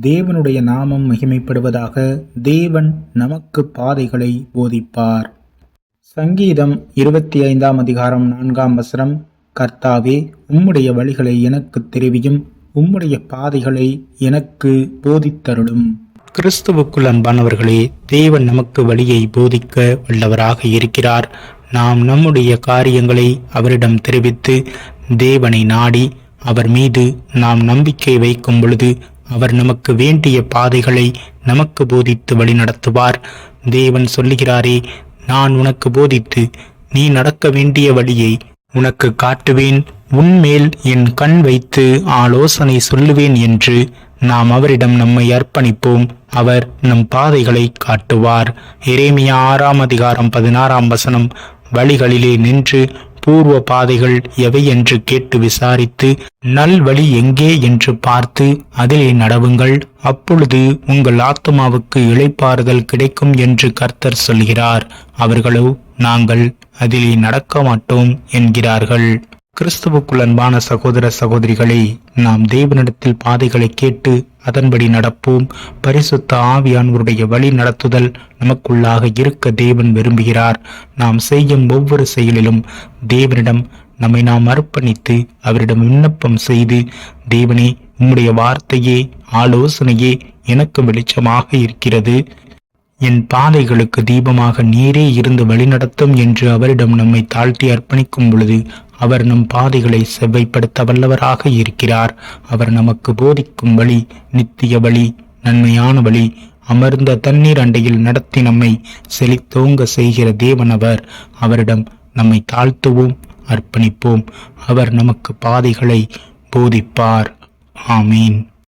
தேவனுடைய நாமம் மகிமைப்படுவதாக. தேவன் நமக்கு பாதைகளை போதிப்பார். சங்கீதம் 25 அதிகாரம் 4 கர்த்தாவே, உம்முடைய வழிகளை எனக்கு தெரிவியும், உம்முடைய பாதைகளை எனக்கு போதித்தருளும். கிறிஸ்துவுக்குள் அன்பானவர்களே, தேவன் நமக்கு வழியை போதிக்க வல்லவராக இருக்கிறார். நாம் நம்முடைய காரியங்களை அவரிடம் தெரிவித்து தேவனை நாடி அவர் மீது நாம் நம்பிக்கை வைக்கும் பொழுது அவர் நமக்கு வேண்டிய பாதைகளை நமக்கு போதித்து வழி நடத்துவார். தேவன் சொல்லுகிறாரே, நான் உனக்கு போதித்து நீ நடக்க வேண்டிய வழியை உனக்கு காட்டுவேன், உன்மேல் என் கண் வைத்து ஆலோசனை சொல்லுவேன் என்று நாம் அவரிடம் நம்மை அர்ப்பணிப்போம். அவர் நம் பாதைகளை காட்டுவார். எரேமியா 6 அதிகாரம் 16 வழிகளிலே நின்று பூர்வ பாதைகள் எவை என்று கேட்டு விசாரித்து நல் வழி எங்கே என்று பார்த்து அதிலே நடவுங்கள், அப்பொழுது உங்கள் ஆத்துமாவுக்கு இளைப்பாறுதல் கிடைக்கும் என்று கர்த்தர் சொல்கிறார். அவர்களோ நாங்கள் அதிலே நடக்க மாட்டோம் என்கிறார்கள். கிறிஸ்துவுக்குள் அன்பான சகோதர சகோதரிகளே, நாம் தேவனிடத்தில் பாதைகளை கேட்டு அதன்படி நடப்போம். பரிசுத்த ஆவியானவருடைய வழி நடத்துதல் நமக்குள்ளாக இருக்க தேவன் விரும்புகிறார். நாம் செய்யும் ஒவ்வொரு செயலிலும் தேவனிடம் நம்மை நாம் அர்ப்பணித்து அவரிடம் விண்ணப்பம் செய்து, தேவனே, உம்முடைய வார்த்தையே ஆலோசனையே எனக்கு வெளிச்சமாக இருக்கிறது, என் பாதைகளுக்கு தீபமாக நீரே இருந்து வழிநடத்தும் என்று அவரிடம் நம்மை தாழ்த்தி அர்ப்பணிக்கும் பொழுது அவர் நம் பாதைகளை செவ்வைப்படுத்த வல்லவராக இருக்கிறார். அவர் நமக்கு போதிக்கும் வழி நித்திய வழி, நன்மையான வழி, அமர்ந்த தண்ணீர் அண்டையில் நடத்தி நம்மை செழித்தோங்க செய்கிற தேவன் அவர். அவரிடம் நம்மை தாழ்த்துவோம், அர்ப்பணிப்போம். அவர் நமக்கு பாதைகளை போதிப்பார். ஆமீன்.